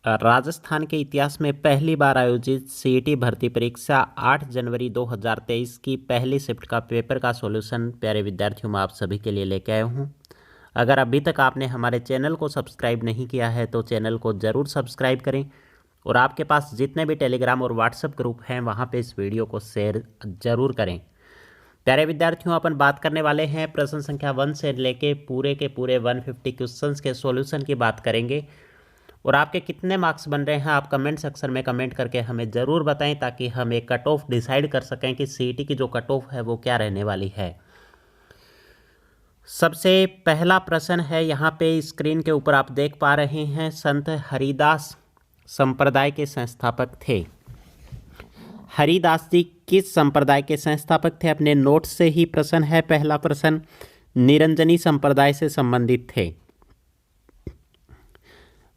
राजस्थान के इतिहास में पहली बार आयोजित सीईटी भर्ती परीक्षा 8 जनवरी 2023 की पहली शिफ्ट का पेपर का सॉल्यूशन प्यारे विद्यार्थियों मैं आप सभी के लिए लेके आया हूँ। अगर अभी तक आपने हमारे चैनल को सब्सक्राइब नहीं किया है तो चैनल को ज़रूर सब्सक्राइब करें और आपके पास जितने भी टेलीग्राम और व्हाट्सएप ग्रुप हैं वहाँ पे इस वीडियो को शेयर ज़रूर करें। प्यारे विद्यार्थियों अपन बात करने वाले हैं प्रश्न संख्या 1 से लेके पूरे के पूरे 150 क्वेश्चंस के सॉल्यूशन की बात करेंगे और आपके कितने मार्क्स बन रहे हैं आप कमेंट सेक्शन में कमेंट करके हमें ज़रूर बताएं ताकि हम एक कट ऑफ डिसाइड कर सकें कि सीईटी की जो कट ऑफ है वो क्या रहने वाली है। सबसे पहला प्रश्न है यहाँ पे स्क्रीन के ऊपर आप देख पा रहे हैं, संत हरिदास संप्रदाय के संस्थापक थे। हरिदास जी किस संप्रदाय के संस्थापक थे? अपने नोट से ही प्रश्न है। पहला प्रश्न निरंजनी संप्रदाय से संबंधित थे।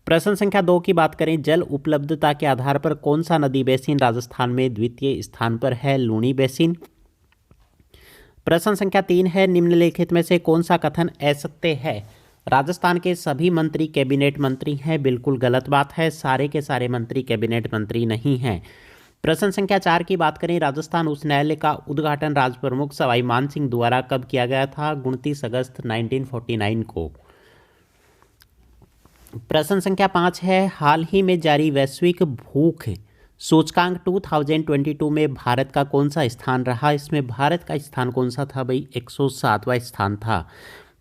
प्रश्न संख्या 2 की बात करें, जल उपलब्धता के आधार पर कौन सा नदी बेसिन राजस्थान में द्वितीय स्थान पर है? लूणी बेसिन। प्रश्न संख्या 3 है, निम्नलिखित में से कौन सा कथन असत्य है? राजस्थान के सभी मंत्री कैबिनेट मंत्री हैं। बिल्कुल गलत बात है, सारे के सारे मंत्री कैबिनेट मंत्री नहीं हैं। प्रश्न संख्या 4 की बात करें, राजस्थान उच्च न्यायालय का उद्घाटन राजप्रमुख सवाई मान सिंह द्वारा कब किया गया था? 29 अगस्त 1949 को। प्रश्न संख्या 5 है, हाल ही में जारी वैश्विक भूख सूचकांक 2022 में भारत का कौन सा स्थान रहा? इसमें भारत का स्थान कौन सा था भाई? 107वां स्थान था।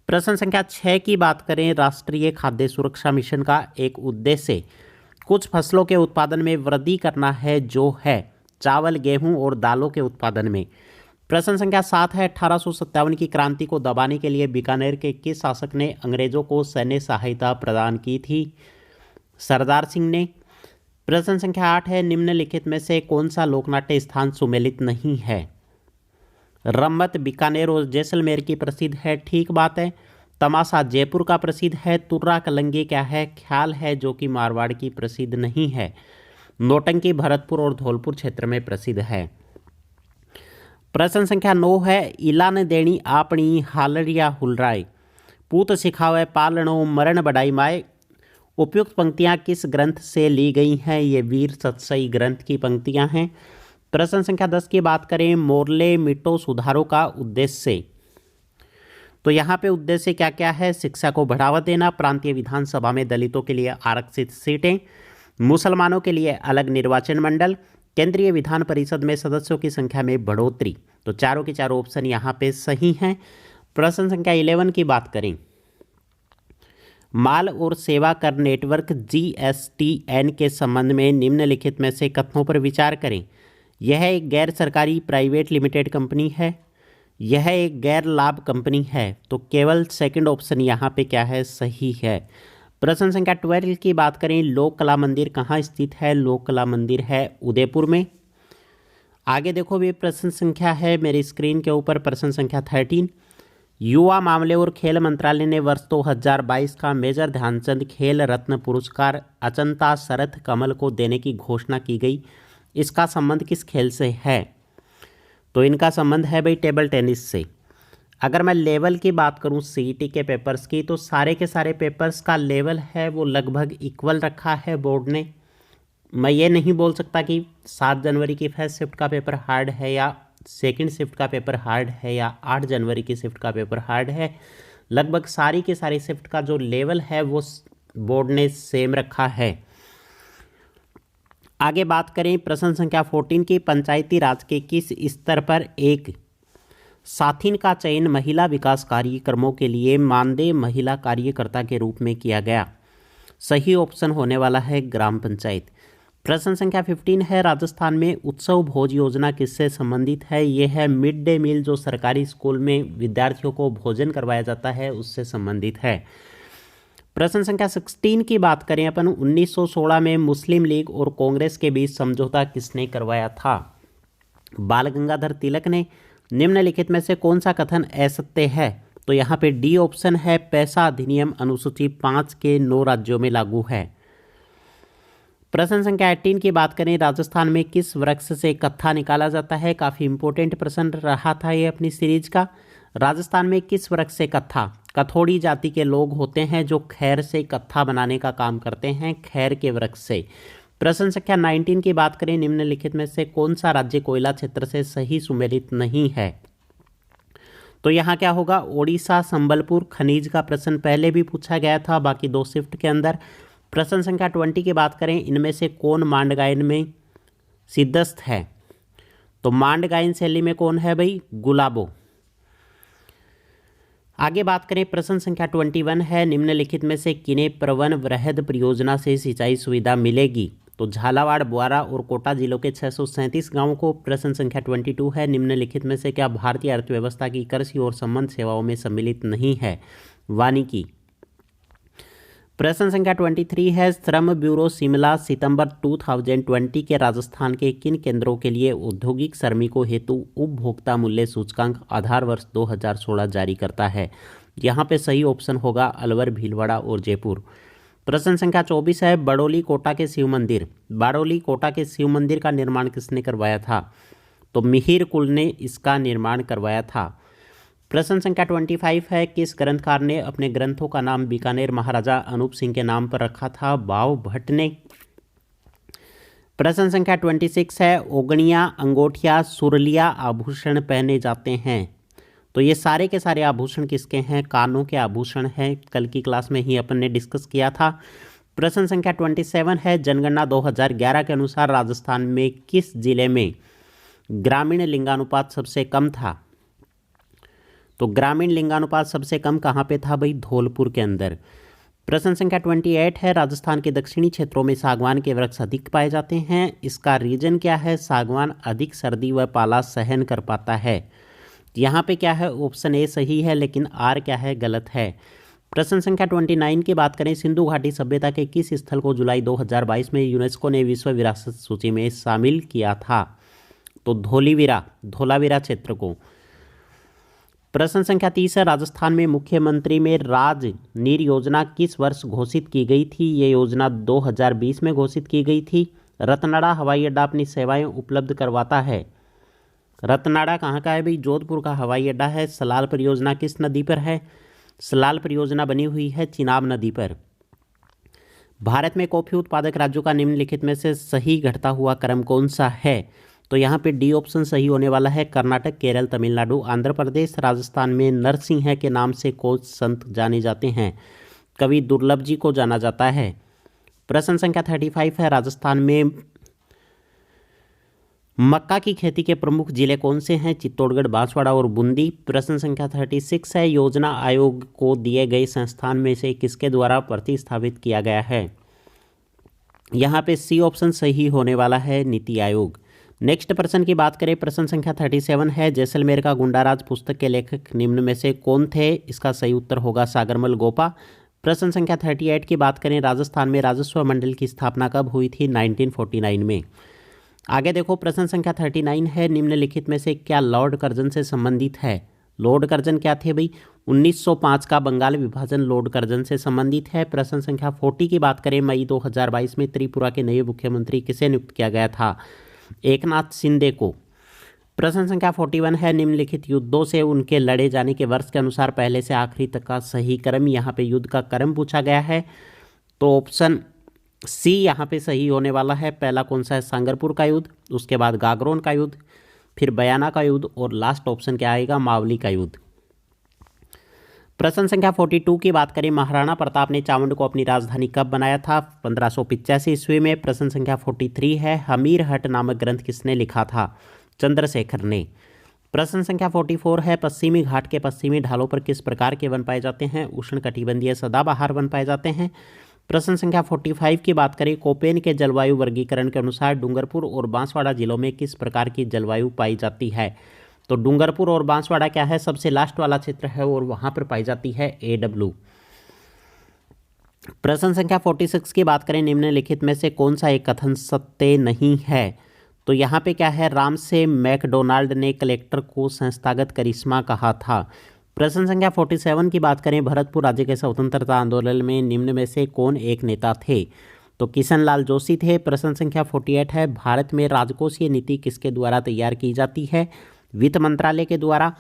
प्रश्न संख्या 6 की बात करें, राष्ट्रीय खाद्य सुरक्षा मिशन का एक उद्देश्य कुछ फसलों के उत्पादन में वृद्धि करना है, जो है चावल, गेहूं और दालों के उत्पादन में। प्रश्न संख्या 7 है, 1857 की क्रांति को दबाने के लिए बीकानेर के किस शासक ने अंग्रेजों को सैन्य सहायता प्रदान की थी? सरदार सिंह ने। प्रश्न संख्या 8 है, निम्नलिखित में से कौन सा लोकनाट्य स्थान सुमेलित नहीं है? रम्मत बीकानेर और जैसलमेर की प्रसिद्ध है, ठीक बात है। तमाशा जयपुर का प्रसिद्ध है। तुर्रा कलंगी क्या है? ख्याल है, जो कि मारवाड़ की प्रसिद्ध नहीं है। नौटंकी भरतपुर और धौलपुर क्षेत्र में प्रसिद्ध है। प्रश्न संख्या 9 है, इला न देनी आपनी हालरिया हुलराय पूत सिखावे पालनो मरण बढ़ाई माए। उपयुक्त पंक्तियां किस ग्रंथ से ली गई हैं? ये वीर सतसई ग्रंथ की पंक्तियां हैं। प्रश्न संख्या 10 की बात करें, मोरले मिटो सुधारों का उद्देश्य, तो यहाँ पे उद्देश्य क्या क्या है? शिक्षा को बढ़ावा देना, प्रांतीय विधानसभा में दलितों के लिए आरक्षित सीटें, मुसलमानों के लिए अलग निर्वाचन मंडल, केंद्रीय विधान परिषद में सदस्यों की संख्या में बढ़ोतरी। तो चारों के चारों ऑप्शन यहाँ पे सही हैं। प्रश्न संख्या 11 की बात करें, माल और सेवा कर नेटवर्क जीएसटीएन के संबंध में निम्नलिखित में से कथनों पर विचार करें। यह एक गैर सरकारी प्राइवेट लिमिटेड कंपनी है, यह एक गैर लाभ कंपनी है। तो केवल सेकंड ऑप्शन यहाँ पे क्या है? सही है। प्रश्न संख्या 12 की बात करें, लोक कला मंदिर कहाँ स्थित है? लोक कला मंदिर है उदयपुर में। आगे देखो भी प्रश्न संख्या है मेरी स्क्रीन के ऊपर, प्रश्न संख्या 13, युवा मामले और खेल मंत्रालय ने वर्ष 2022 का मेजर ध्यानचंद खेल रत्न पुरस्कार अचंता शरथ कमल को देने की घोषणा की गई। इसका संबंध किस खेल से है? तो इनका संबंध है भाई टेबल टेनिस से। अगर मैं लेवल की बात करूं सीईटी के पेपर्स की, तो सारे के सारे पेपर्स का लेवल है वो लगभग इक्वल रखा है बोर्ड ने। मैं ये नहीं बोल सकता कि 7 जनवरी की फर्स्ट शिफ्ट का पेपर हार्ड है या सेकंड शिफ्ट का पेपर हार्ड है या 8 जनवरी की शिफ्ट का पेपर हार्ड है। लगभग सारी की सारी शिफ्ट का जो लेवल है वो बोर्ड ने सेम रखा है। आगे बात करें प्रश्न संख्या 14 की, पंचायती राज के किस स्तर पर एक साथीन का चयन महिला विकास कार्यक्रमों के लिए मानदेय महिला कार्यकर्ता के रूप में किया गया? सही ऑप्शन होने वाला है ग्राम पंचायत। प्रश्न संख्या 15 है, राजस्थान में उत्सव भोज योजना किससे संबंधित है? यह है मिड डे मील, जो सरकारी स्कूल में विद्यार्थियों को भोजन करवाया जाता है उससे संबंधित है। प्रश्न संख्या 16 की बात करें अपन, 1916 में मुस्लिम लीग और कांग्रेस के बीच समझौता किसने करवाया था? बाल गंगाधर तिलक ने। निम्नलिखित में से कौन सा कथन असत्य है? तो यहाँ पे डी ऑप्शन है, पैसा अधिनियम अनुसूची 5 के 9 राज्यों में लागू है। प्रश्न संख्या 18 की बात करें, राजस्थान में किस वृक्ष से कत्था निकाला जाता है? काफ़ी इंपॉर्टेंट प्रश्न रहा था ये अपनी सीरीज का। राजस्थान में किस वृक्ष से कत्था कथोड़ी जाति के लोग होते हैं जो खैर से कत्था बनाने का काम करते हैं, खैर के वृक्ष से। प्रश्न संख्या 19 की बात करें, निम्नलिखित में से कौन सा राज्य कोयला क्षेत्र से सही सुमेलित नहीं है? तो यहाँ क्या होगा, ओडिशा, संबलपुर। खनिज का प्रश्न पहले भी पूछा गया था, बाकी 2 शिफ्ट के अंदर। प्रश्न संख्या 20 की बात करें, इनमें से कौन मांड गायन में सिद्धस्थ है? तो मांड गायन शैली में कौन है भाई? गुलाबो। आगे बात करें, प्रश्न संख्या 21 है, निम्नलिखित में से किन्हें प्रवन वृहद परियोजना से सिंचाई सुविधा मिलेगी? तो झालावाड़, बुआरा और कोटा जिलों के 637 गांवों को। प्रश्न संख्या 22 है, निम्नलिखित में से क्या भारतीय अर्थव्यवस्था की कृषि और संबंध सेवाओं में सम्मिलित नहीं है? वानिकी। प्रश्न संख्या 23 है, श्रम ब्यूरो शिमला सितंबर 2020 के राजस्थान के किन केंद्रों के लिए औद्योगिक श्रमिकों हेतु उपभोक्ता मूल्य सूचकांक आधार वर्ष 2016 जारी करता है? यहाँ पे सही ऑप्शन होगा अलवर, भीलवाड़ा और जयपुर। प्रश्न संख्या 24 है, बड़ौली कोटा के शिव मंदिर। बाड़ौली कोटा के शिव मंदिर का निर्माण किसने करवाया था? तो मिहिर कुल ने इसका निर्माण करवाया था। प्रश्न संख्या 25 है, किस ग्रंथकार ने अपने ग्रंथों का नाम बीकानेर महाराजा अनूप सिंह के नाम पर रखा था? भाव भट्ट ने। प्रश्न संख्या 26 है, ओगणिया, अंगोठिया, सुरलिया आभूषण पहने जाते हैं। तो ये सारे के सारे आभूषण किसके हैं? कानों के आभूषण हैं। कल की क्लास में ही अपन ने डिस्कस किया था। प्रश्न संख्या 27 है, जनगणना 2011 के अनुसार राजस्थान में किस जिले में ग्रामीण लिंगानुपात सबसे कम था? तो ग्रामीण लिंगानुपात सबसे कम कहाँ पे था भाई? धौलपुर के अंदर। प्रश्न संख्या 28 है, राजस्थान के दक्षिणी क्षेत्रों में सागवान के वृक्ष अधिक पाए जाते हैं। इसका रीजन क्या है? सागवान अधिक सर्दी व पाला सहन कर पाता है। यहाँ पे क्या है? ऑप्शन ए सही है, लेकिन आर क्या है? गलत है। प्रश्न संख्या 29 की बात करें, सिंधु घाटी सभ्यता के किस स्थल को जुलाई 2022 में यूनेस्को ने विश्व विरासत सूची में शामिल किया था? तो धोलावीरा क्षेत्र को। प्रश्न संख्या 30 है, राजस्थान में मुख्यमंत्री में राज नीर योजना किस वर्ष घोषित की गई थी? ये योजना 2020 में घोषित की गई थी। रतनाड़ा हवाई अड्डा अपनी सेवाएं उपलब्ध करवाता है। रतनाड़ा कहाँ का है भाई? जोधपुर का हवाई अड्डा है। सलाल परियोजना किस नदी पर है? सलाल परियोजना बनी हुई है चिनाब नदी पर। भारत में कॉफी उत्पादक राज्यों का निम्नलिखित में से सही घटता हुआ क्रम कौन सा है? तो यहाँ पे डी ऑप्शन सही होने वाला है। कर्नाटक, केरल, तमिलनाडु, आंध्र प्रदेश। राजस्थान में नरसिंह के नाम से कौन संत जाने जाते हैं? कवि दुर्लभ जी को जाना जाता है। प्रश्न संख्या 35 है, राजस्थान में मक्का की खेती के प्रमुख जिले कौन से हैं? चित्तौड़गढ़, बांसवाड़ा और बूंदी। प्रश्न संख्या 36 है, योजना आयोग को दिए गए संस्थान में से किसके द्वारा प्रतिस्थापित किया गया है? यहाँ पे सी ऑप्शन सही होने वाला है, नीति आयोग। नेक्स्ट प्रश्न की बात करें, प्रश्न संख्या 37 है, जैसलमेर का गुंडाराज पुस्तक के लेखक निम्न में से कौन थे? इसका सही उत्तर होगा सागरमल गोपा। प्रश्न संख्या 38 की बात करें, राजस्थान में राजस्व मंडल की स्थापना कब हुई थी? 1949 में। आगे देखो, प्रश्न संख्या 39 है, निम्नलिखित में से क्या लॉर्ड कर्जन से संबंधित है? लॉर्ड कर्जन क्या थे भाई? 1905 का बंगाल विभाजन लॉर्ड कर्जन से संबंधित है। प्रश्न संख्या 40 की बात करें, मई 2022 में त्रिपुरा के नए मुख्यमंत्री किसे नियुक्त किया गया था? एकनाथ शिंदे को। प्रश्न संख्या 41 है, निम्नलिखित युद्धों से उनके लड़े जाने के वर्ष के अनुसार पहले से आखिरी तक का सही क्रम। यहाँ पे युद्ध का क्रम पूछा गया है, तो ऑप्शन सी यहाँ पे सही होने वाला है। पहला कौन सा है? सांगरपुर का युद्ध, उसके बाद गागरोन का युद्ध, फिर बयाना का युद्ध और लास्ट ऑप्शन क्या आएगा? मावली का युद्ध। प्रश्न संख्या 42 की बात करें, महाराणा प्रताप ने चावंड को अपनी राजधानी कब बनाया था? 1585 ईस्वी में। प्रश्न संख्या 43 है, हमीर हट नामक ग्रंथ किसने लिखा था? चंद्रशेखर ने। प्रश्न संख्या 44 है, पश्चिमी घाट के पश्चिमी ढालों पर किस प्रकार के वन पाए जाते हैं? उष्णकटिबंधीय सदाबहार वन पाए जाते हैं। प्रश्न संख्या 45 की बात करें, कोपेन के जलवायु वर्गीकरण के अनुसार डूंगरपुर और बांसवाड़ा जिलों में किस प्रकार की जलवायु पाई जाती है? तो डूंगरपुर और बांसवाड़ा क्या है? सबसे लास्ट वाला क्षेत्र है और वहां पर पाई जाती है AW। प्रश्न संख्या 46 की बात करें, निम्नलिखित में से कौन सा एक कथन सत्य नहीं है? तो यहाँ पे क्या है? राम से मैकडोनाल्ड ने कलेक्टर को संस्थागत करिश्मा कहा था। प्रश्न संख्या 47 की बात करें, भरतपुर राज्य के स्वतंत्रता आंदोलन में निम्न में से कौन एक नेता थे? तो किशनलाल जोशी थे। प्रश्न संख्या 48 है, भारत में राजकोषीय नीति किसके द्वारा तैयार की जाती है? वित्त मंत्रालय के द्वारा।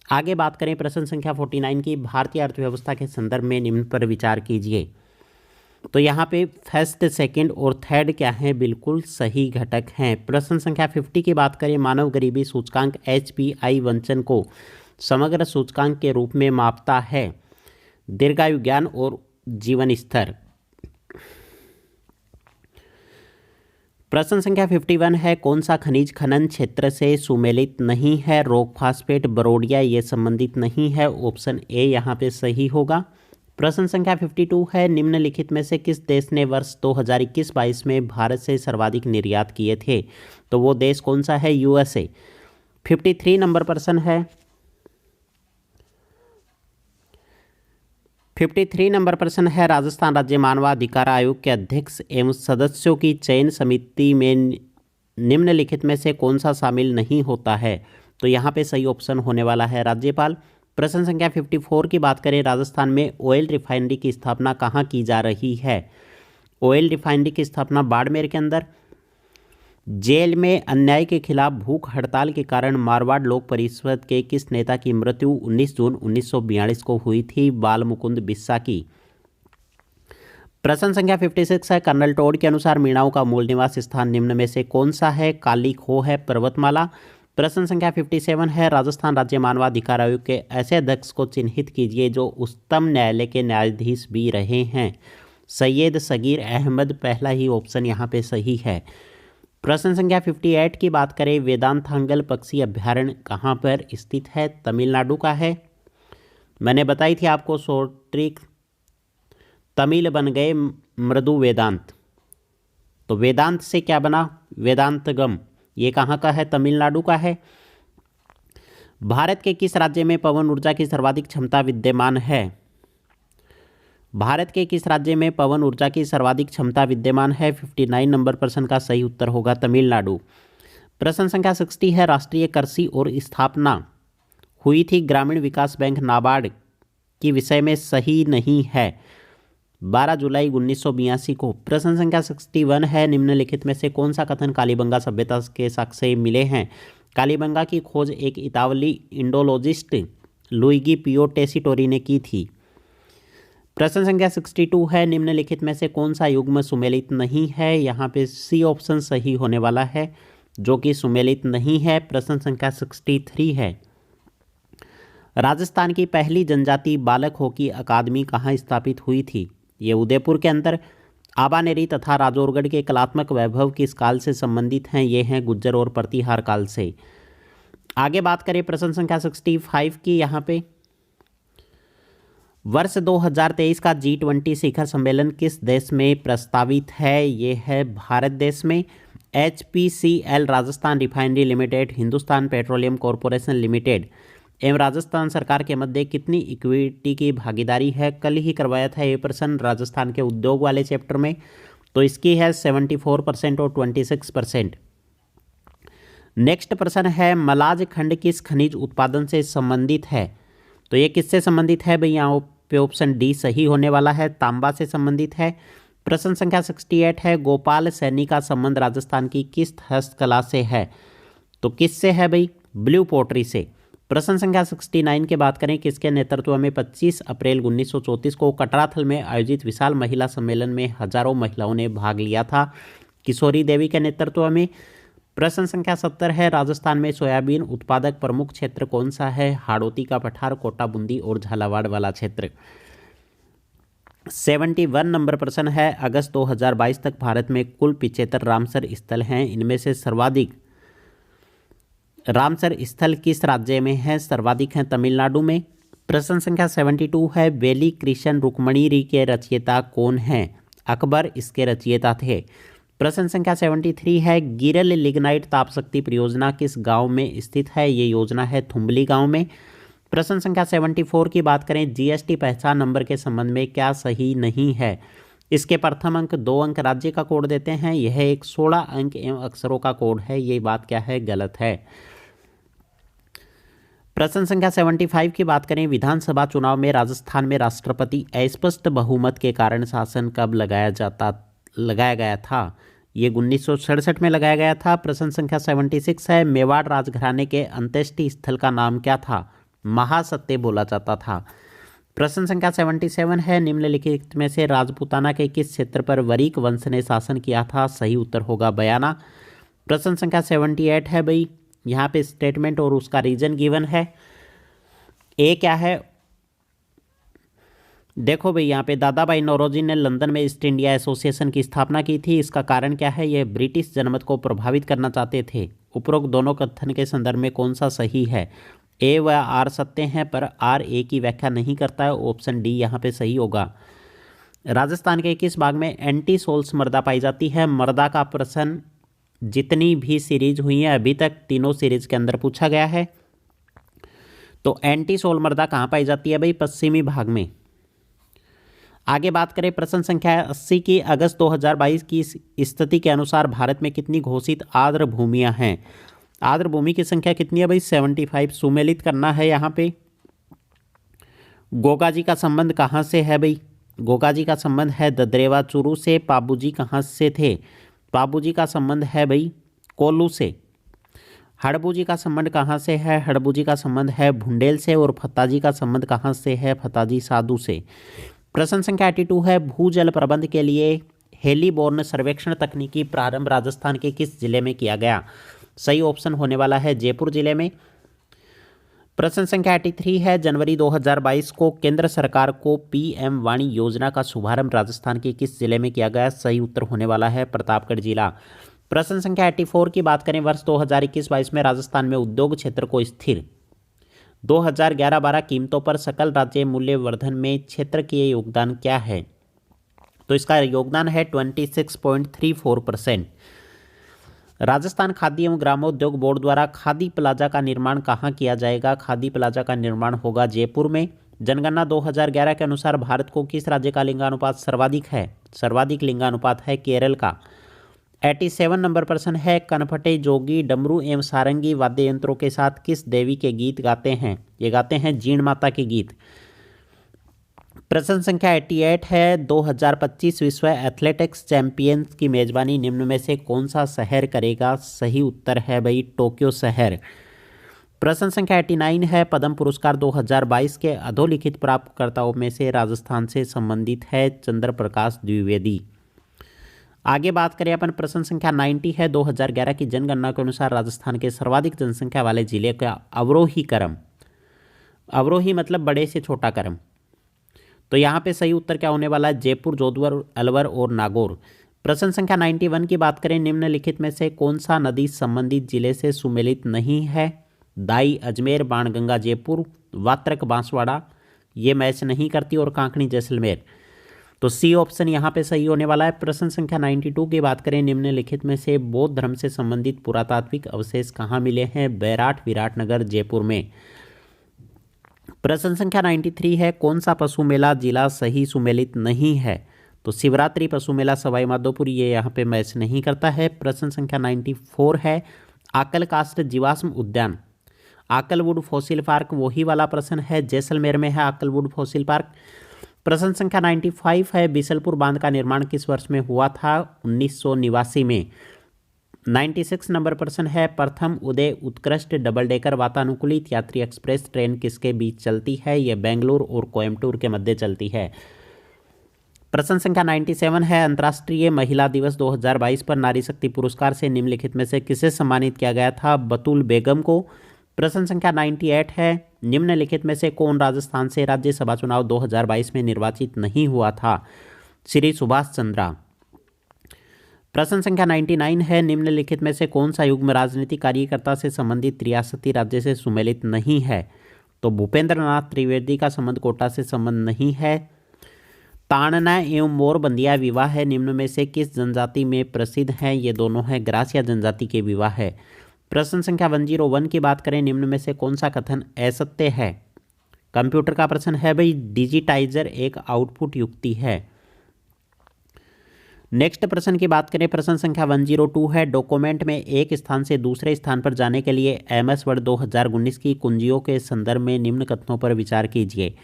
आगे बात करें प्रश्न संख्या 49 की, भारतीय अर्थव्यवस्था के संदर्भ में निम्न पर विचार कीजिए। तो यहाँ पे फर्स्ट, सेकंड और थर्ड क्या हैं, बिल्कुल सही घटक हैं। प्रश्न संख्या 50 की बात करें, मानव गरीबी सूचकांक HPI वंचन को समग्र सूचकांक के रूप में मापता है। दीर्घायु, ज्ञान और जीवन स्तर। प्रश्न संख्या 51 है, कौन सा खनिज खनन क्षेत्र से सुमेलित नहीं है। रॉक फास्फेट, बरोडिया, ये संबंधित नहीं है। ऑप्शन ए यहाँ पे सही होगा। प्रश्न संख्या 52 है, निम्नलिखित में से किस देश ने वर्ष 2021-22 में भारत से सर्वाधिक निर्यात किए थे। तो वो देश कौन सा है, USA। 53 नंबर प्रश्न है, 53 नंबर प्रश्न है, राजस्थान राज्य मानवाधिकार आयोग के अध्यक्ष एवं सदस्यों की चयन समिति में निम्नलिखित में से कौन सा शामिल नहीं होता है। तो यहाँ पे सही ऑप्शन होने वाला है राज्यपाल। प्रश्न संख्या 54 की बात करें, राजस्थान में ऑयल रिफाइनरी की स्थापना कहाँ की जा रही है। ऑयल रिफाइनरी की स्थापना बाड़मेर के अंदर। जेल में अन्याय के खिलाफ भूख हड़ताल के कारण मारवाड़ लोक परिषद के किस नेता की मृत्यु 19 जून 1942 को हुई थी। बाल मुकुंद बिस्सा की। प्रश्न संख्या 56 है, कर्नल टोड के अनुसार मीणाओं का मूल निवास स्थान निम्न में से कौन सा है। काली खो है, पर्वतमाला। प्रश्न संख्या 57 है, राजस्थान राज्य मानवाधिकार आयोग के ऐसे अध्यक्ष को चिन्हित कीजिए जो उच्चतम न्यायालय के न्यायाधीश भी रहे हैं। सैयद सगीर अहमद, पहला ही ऑप्शन यहाँ पे सही है। प्रश्न संख्या 58 की बात करें, वेदांतांगल पक्षी अभ्यारण्य कहाँ पर स्थित है। तमिलनाडु का है। मैंने बताई थी आपको शॉर्ट ट्रिक, तमिल बन गए मृदु वेदांत। तो वेदांत से क्या बना, वेदांतगम। ये कहाँ का है, तमिलनाडु का है। भारत के किस राज्य में पवन ऊर्जा की सर्वाधिक क्षमता विद्यमान है। भारत के किस राज्य में पवन ऊर्जा की सर्वाधिक क्षमता विद्यमान है। 59 नंबर प्रश्न का सही उत्तर होगा तमिलनाडु। प्रश्न संख्या 60 है, राष्ट्रीय कृषि और स्थापना हुई थी ग्रामीण विकास बैंक नाबार्ड की विषय में सही नहीं है। 12 जुलाई 1982 को। प्रश्न संख्या 61 है, निम्नलिखित में से कौन सा कथन कालीबंगा सभ्यता के साक्ष्य मिले हैं। कालीबंगा की खोज एक इतालवी इंडोलॉजिस्ट लुइगी पियो टेसिटोरी ने की थी। प्रश्न संख्या 62 है, निम्नलिखित में से कौन सा युग्म सुमेलित नहीं है। यहाँ पे सी ऑप्शन सही होने वाला है, जो कि सुमेलित नहीं है। प्रश्न संख्या 63 है, राजस्थान की पहली जनजाति बालक हॉकी अकादमी कहाँ स्थापित हुई थी। ये उदयपुर के अंदर। आबानेरी तथा राजौरगढ़ के कलात्मक वैभव किस काल से संबंधित हैं। ये हैं गुज्जर और प्रतिहार काल से। आगे बात करें प्रश्न संख्या 65 की, यहाँ पे वर्ष 2023 का G20 शिखर सम्मेलन किस देश में प्रस्तावित है। ये है भारत देश में। HPCL Rajasthan refinery limited, Hindustan petroleum corporation limited एवं राजस्थान सरकार के मध्य कितनी इक्विटी की भागीदारी है। कल ही करवाया था ये प्रश्न राजस्थान के उद्योग वाले चैप्टर में। तो इसकी है 74% और 26%। नेक्स्ट प्रश्न है, मलाज खंड किस खनिज उत्पादन से संबंधित है। तो ये किससे संबंधित है भाई, यहाँ पे ऑप्शन डी सही होने वाला है, तांबा से संबंधित है। प्रश्न संख्या 68 है, गोपाल सैनी का संबंध राजस्थान की किस हस्तकला से है। तो किससे है भाई, ब्लू पोट्री से। प्रश्न संख्या 69 की बात करें, किसके नेतृत्व में 25 अप्रैल 1934 को कटराथल में आयोजित विशाल महिला सम्मेलन में हजारों महिलाओं ने भाग लिया था। किशोरी देवी के नेतृत्व में। प्रश्न संख्या 70 है, राजस्थान में सोयाबीन उत्पादक प्रमुख क्षेत्र कौन सा है। हाड़ौती का पठार, कोटा बूंदी और झालावाड़ वाला क्षेत्र। 71 नंबर प्रश्न है, अगस्त 2022 तक भारत में कुल 75 रामसर स्थल हैं। इनमें से सर्वाधिक रामसर स्थल किस राज्य में है। सर्वाधिक हैं तमिलनाडु में। प्रश्न संख्या 72 है, बेली कृष्ण रुक्मणी के रचयिता कौन हैं। अकबर इसके रचयिता थे। प्रश्न संख्या 73 है, गिरल लिग्नाइट ताप शक्ति परियोजना किस गांव में स्थित है। ये योजना है थुम्बली गांव में। प्रश्न संख्या 74 की बात करें, GST पहचान नंबर के संबंध में क्या सही नहीं है। इसके प्रथम अंक 2 अंक राज्य का कोड देते हैं। यह एक 16 अंक एवं अक्षरों का कोड है। ये बात क्या है, गलत है। प्रश्न संख्या 75 की बात करें, विधानसभा चुनाव में राजस्थान में राष्ट्रपति अस्पष्ट बहुमत के कारण शासन कब लगाया गया था। ये 1967 में लगाया गया था। प्रश्न संख्या 76 है, मेवाड़ राजघराने के अंत्येष्टि स्थल का नाम क्या था। महासत्य बोला जाता था। प्रश्न संख्या 77 है, निम्नलिखित में से राजपूताना के किस क्षेत्र पर वरिक वंश ने शासन किया था? सही उत्तर होगा बयाना। प्रश्न संख्या 78 है भाई, यहाँ पे स्टेटमेंट और उसका रीजन गिवन है। ए क्या है? देखो भाई, यहाँ पे दादा भाई नौरोजी ने लंदन में ईस्ट इंडिया एसोसिएशन की स्थापना की थी। इसका कारण क्या है? यह ब्रिटिश जनमत को प्रभावित करना चाहते थे। उपरोक्त दोनों कथन के संदर्भ में कौन सा सही है? ए व आर सत्य हैं, पर आर ए की व्याख्या नहीं करता है। ऑप्शन डी यहाँ पे सही होगा। राजस्थान के किस भाग में एंटी सोल्स मृदा पाई जाती है? मृदा का प्रश्न जितनी भी सीरीज हुई है अभी तक तीनों सीरीज के अंदर पूछा गया है। तो एंटी सोल मृदा कहाँ पाई जाती है भाई? पश्चिमी भाग में। आगे बात करें प्रश्न संख्या 80 की, अगस्त 2022 की स्थिति के अनुसार भारत में कितनी घोषित आर्द्र भूमियां हैं? आर्द्र भूमि की संख्या कितनी है भाई? 75। सुमेलित करना है यहाँ पे। गोगा जी का संबंध कहाँ से है भाई? गोगा जी का संबंध है ददरेवा चूरू से। पाबू जी कहाँ से थे? पाबू जी का संबंध है भाई कोल्लू से। हड़बू जी का संबंध कहाँ से है? हड़बू जी का संबंध है भुंडेल से। और फत्ता जी का संबंध कहाँ से है? फत्ता जी साधु से। प्रश्न संख्या 82 है, भूजल प्रबंध के लिए हेलीबोर्न सर्वेक्षण तकनीकी प्रारंभ राजस्थान के किस जिले में किया गया? सही ऑप्शन होने वाला है जयपुर जिले में। प्रश्न संख्या 83 है, जनवरी 2022 को केंद्र सरकार को पीएम वाणी योजना का शुभारंभ राजस्थान के किस जिले में किया गया? सही उत्तर होने वाला है प्रतापगढ़ जिला। प्रश्न संख्या 84 की बात करें, वर्ष 2021-22 में राजस्थान में उद्योग क्षेत्र को स्थिर 2011-12 कीमतों पर सकल राज्य मूल्य वर्धन में क्षेत्र के योगदान क्या है? तो इसका योगदान है 26.34%। राजस्थान खादी एवं ग्रामोद्योग बोर्ड द्वारा खादी प्लाजा का निर्माण कहाँ किया जाएगा? खादी प्लाजा का निर्माण होगा जयपुर में। जनगणना 2011 के अनुसार भारत को किस राज्य का लिंगानुपात सर्वाधिक है? सर्वाधिक लिंगानुपात है केरल का। 87 नंबर प्रश्न है, कनफटे जोगी डमरू एवं सारंगी वाद्य यंत्रों के साथ किस देवी के गीत गाते हैं? ये गाते हैं जीण माता के गीत। प्रश्न संख्या 88 है, 2025 विश्व एथलेटिक्स चैंपियंस की मेजबानी निम्न में से कौन सा शहर करेगा? सही उत्तर है भाई टोक्यो शहर। प्रश्न संख्या 89 है, पद्म पुरस्कार 2022 के अधोलिखित प्राप्तकर्ताओं में से राजस्थान से संबंधित है चंद्र प्रकाश द्विवेदी। आगे बात करें अपन, प्रश्न संख्या 90 है, 2011 की जनगणना के अनुसार राजस्थान के सर्वाधिक जनसंख्या वाले जिले का अवरोही क्रम, अवरोही मतलब बड़े से छोटा क्रम। तो यहाँ पे सही उत्तर क्या होने वाला है? जयपुर, जोधपुर, अलवर और नागौर। प्रश्न संख्या 91 की बात करें, निम्नलिखित में से कौन सा नदी संबंधित जिले से सुमेलित नहीं है? दाई अजमेर, बाणगंगा जयपुर, वात्रक बांसवाड़ा ये मैच नहीं करती, और कांकणी जैसलमेर। तो सी ऑप्शन यहाँ पे सही होने वाला है। प्रश्न संख्या 92 की बात करें, निम्नलिखित में से बौद्ध धर्म से संबंधित पुरातात्विक अवशेष कहाँ मिले हैं? बैराट, विराटनगर, जयपुर में। प्रश्न संख्या 93 है, कौन सा पशु मेला जिला सही सुमेलित नहीं है? तो शिवरात्रि पशु मेला सवाई माधोपुर ये यहाँ पे मैच नहीं करता है। प्रश्न संख्या 94 है, आकल कास्ट जीवाश्म उद्यान, आकलवुड फॉसिल पार्क वही वाला प्रश्न है, जैसलमेर में है आकलवुड फॉसिल पार्क। प्रश्न संख्या 95 है, बिसलपुर बांध का निर्माण किस वर्ष में हुआ था? 1989 में। 96 नंबर प्रश्न है, प्रथम उदय उत्कृष्ट डबल डेकर वातानुकूलित यात्री एक्सप्रेस ट्रेन किसके बीच चलती है? यह बेंगलुरु और कोयम्बटूर के मध्य चलती है। प्रश्न संख्या 97 है, अंतर्राष्ट्रीय महिला दिवस 2022 पर नारी शक्ति पुरस्कार से निम्नलिखित में से किसे सम्मानित किया गया था? बतूल बेगम को। प्रश्न संख्या 98 है, निम्नलिखित में से कौन राजस्थान से राज्यसभा चुनाव 2022 में निर्वाचित नहीं हुआ था? श्री सुभाष चंद्रा। प्रश्न संख्या 99 है, निम्नलिखित में से कौन सा युग्म राजनीतिक कार्यकर्ता से संबंधित रियासती राज्य से सुमेलित नहीं है? तो भूपेंद्र नाथ त्रिवेदी का संबंध कोटा से संबंध नहीं है। ताड़ना एवं मोरबंदिया विवाह है निम्न में से किस जनजाति में प्रसिद्ध है? ये दोनों है ग्रासिया जनजाति के विवाह है। प्रश्न संख्या 101 की बात करें, निम्न में से कौन सा कथन असत्य है? कंप्यूटर का प्रश्न है भाई, डिजिटाइजर एक आउटपुट युक्ति है। नेक्स्ट प्रश्न की बात करें, प्रश्न संख्या 102 है, डॉक्यूमेंट में एक स्थान से दूसरे स्थान पर जाने के लिए एमएस वर्ड 2019 की कुंजियों के संदर्भ में निम्न कथनों पर विचार कीजिए।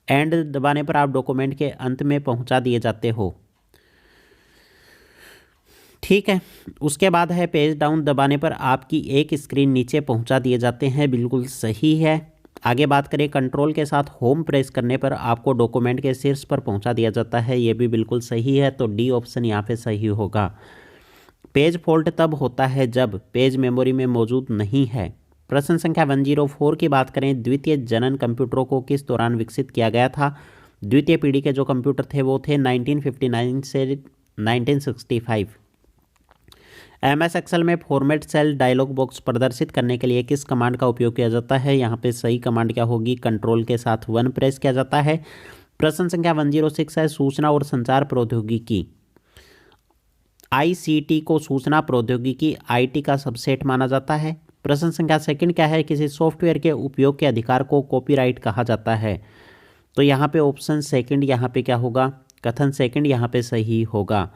एंड दबाने पर आप डॉक्यूमेंट के अंत में पहुंचा दिए जाते हो। ठीक है, उसके बाद है पेज डाउन दबाने पर आपकी एक स्क्रीन नीचे पहुंचा दिए जाते हैं। बिल्कुल सही है। आगे बात करें, कंट्रोल के साथ होम प्रेस करने पर आपको डॉक्यूमेंट के शीर्ष पर पहुंचा दिया जाता है, ये भी बिल्कुल सही है, तो डी ऑप्शन यहाँ पे सही होगा। पेज फॉल्ट तब होता है जब पेज मेमोरी में मौजूद नहीं है। प्रश्न संख्या 104 की बात करें, द्वितीय जनन कंप्यूटरों को किस दौरान विकसित किया गया था? द्वितीय पीढ़ी के जो कंप्यूटर थे वो थे 1959 से 1965। MS एक्सेल में फॉर्मेट सेल डायलॉग बॉक्स प्रदर्शित करने के लिए किस कमांड का उपयोग किया जाता है? यहाँ पे सही कमांड क्या होगी? कंट्रोल के साथ 1 प्रेस किया जाता है। प्रश्न संख्या 106 है, सूचना और संचार प्रौद्योगिकी ICT को सूचना प्रौद्योगिकी IT का सबसेट माना जाता है। प्रश्न संख्या सेकंड क्या है, किसी सॉफ्टवेयर के उपयोग के अधिकार को कॉपीराइट कहा जाता है? तो यहाँ पे ऑप्शन सेकंड यहाँ पे क्या होगा? कथन सेकंड यहाँ पे सही होगा।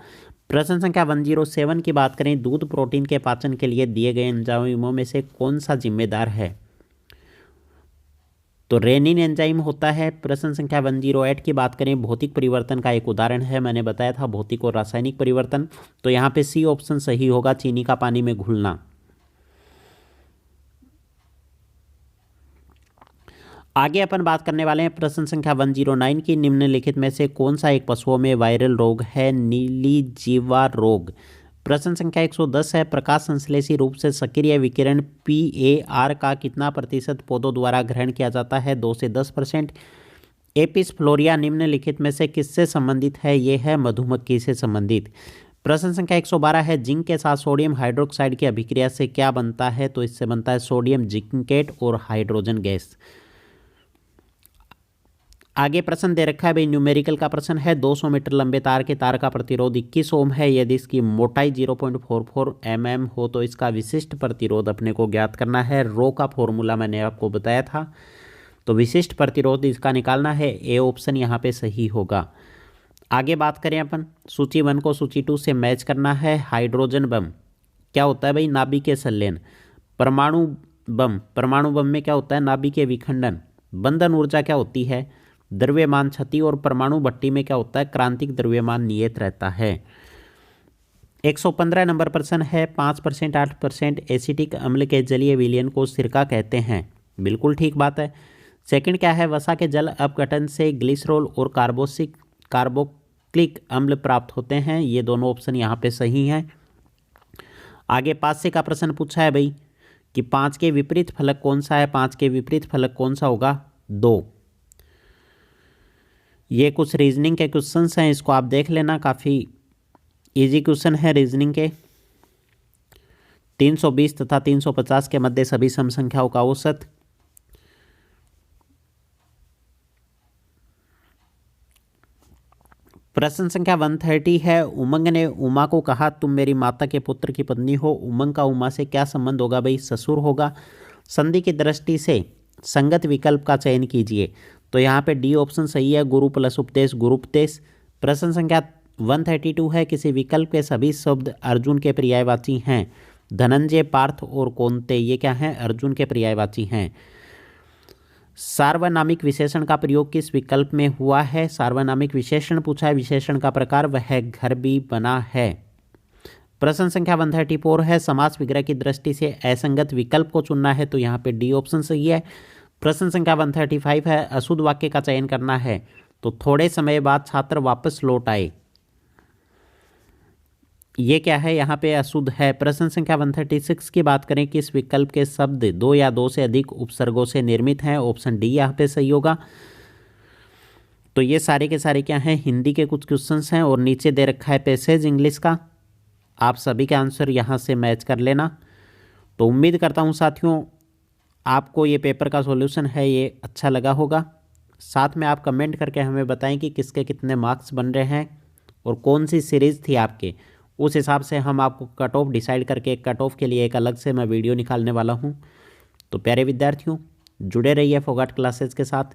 प्रश्न संख्या 107 की बात करें, दूध प्रोटीन के पाचन के लिए दिए गए एंजाइमों में से कौन सा जिम्मेदार है? तो रेनिन एंजाइम होता है। प्रश्न संख्या 108 की बात करें, भौतिक परिवर्तन का एक उदाहरण है, मैंने बताया था भौतिक और रासायनिक परिवर्तन, तो यहाँ पे सी ऑप्शन सही होगा, चीनी का पानी में घुलना। आगे अपन बात करने वाले हैं प्रश्न संख्या 109 की, निम्नलिखित में से कौन सा एक पशुओं में वायरल रोग है? नीली जीवा रोग। प्रश्न संख्या 110 है, प्रकाश संश्लेषी रूप से सक्रिय विकिरण PAR का कितना प्रतिशत पौधों द्वारा ग्रहण किया जाता है? 2 से 10%। एपिस फ्लोरिया निम्नलिखित में से किससे संबंधित है? ये है मधुमक्खी से संबंधित। प्रश्न संख्या 112 है, जिंक के साथ सोडियम हाइड्रोक्साइड की अभिक्रिया से क्या बनता है? तो इससे बनता है सोडियम जिंकेट और हाइड्रोजन गैस। आगे प्रश्न दे रखा है भाई, न्यूमेरिकल का प्रश्न है, 200 मीटर लंबे तार के तार का प्रतिरोध 21 ओम है, यदि इसकी मोटाई 0.44 mm हो तो इसका विशिष्ट प्रतिरोध अपने को ज्ञात करना है। रो का फॉर्मूला मैंने आपको बताया था, तो विशिष्ट प्रतिरोध इसका निकालना है, ए ऑप्शन यहाँ पे सही होगा। आगे बात करें अपन, सूची 1 को सूची 2 से मैच करना है। हाइड्रोजन बम क्या होता है भाई? नाभिकीय संलयन। परमाणु बम में क्या होता है? नाभिकीय विखंडन। बंधन ऊर्जा क्या होती है? द्रव्यमान क्षति। और परमाणु भट्टी में क्या होता है? क्रांतिक द्रव्यमान नियत रहता है। 115 नंबर प्रश्न है, 5% 8% एसिटिक अम्ल के जलीय विलयन को सिरका कहते हैं। बिल्कुल ठीक बात है। सेकंड क्या है, वसा के जल अपघटन से ग्लिसरॉल और कार्बोक्सिलिक अम्ल प्राप्त होते हैं। ये दोनों ऑप्शन यहाँ पे सही हैं। आगे 5 से का प्रश्न पूछा है भाई कि 5 के विपरीत फलक कौन सा है? 5 के विपरीत फलक कौन सा होगा? 2। ये कुछ रीजनिंग के क्वेश्चंस हैं, इसको आप देख लेना, काफ़ी इजी क्वेश्चन है रीजनिंग के। 320 तथा 350 के मध्य सभी सम संख्याओं का औसत। प्रश्न संख्या 130 है, उमंग ने उमा को कहा, तुम मेरी माता के पुत्र की पत्नी हो। उमंग का उमा से क्या संबंध होगा भाई? ससुर होगा। संधि की दृष्टि से संगत विकल्प का चयन कीजिए। तो यहाँ पे डी ऑप्शन सही है, गुरु प्लस उपदेश गुरुपदेश। प्रश्न संख्या 132 है, किसी विकल्प के सभी शब्द अर्जुन के पर्यायवाची हैं? धनंजय, पार्थ और कौनते, ये क्या हैं? अर्जुन के पर्यायवाची हैं। सार्वनामिक विशेषण का प्रयोग किस विकल्प में हुआ है? सार्वनामिक विशेषण पूछा है, विशेषण का प्रकार वह घर भी बना है। प्रश्न संख्या 134 है, समास विग्रह की दृष्टि से असंगत विकल्प को चुनना है, तो यहाँ पे डी ऑप्शन सही है। प्रश्न संख्या 135 है, अशुद्ध वाक्य का चयन करना है, तो थोड़े समय बाद छात्र वापस लौट आए, ये क्या है? यहाँ पे अशुद्ध है। प्रश्न संख्या 136 की बात करें, किस विकल्प के शब्द 2 या 2 से अधिक उपसर्गों से निर्मित हैं? ऑप्शन डी यहाँ पे सही होगा। तो ये सारे के सारे क्या हैं? हिंदी के कुछ क्वेश्चंस हैं, और नीचे दे रखा है पैसेज इंग्लिश का, आप सभी के आंसर यहाँ से मैच कर लेना। तो उम्मीद करता हूँ साथियों आपको ये पेपर का सॉल्यूशन है ये अच्छा लगा होगा। साथ में आप कमेंट करके हमें बताएं कि किसके कितने मार्क्स बन रहे हैं और कौन सी सीरीज़ थी आपके, उस हिसाब से हम आपको कट ऑफ डिसाइड करके कट ऑफ के लिए एक अलग से मैं वीडियो निकालने वाला हूँ। तो प्यारे विद्यार्थियों, जुड़े रहिए फोगाट क्लासेस के साथ।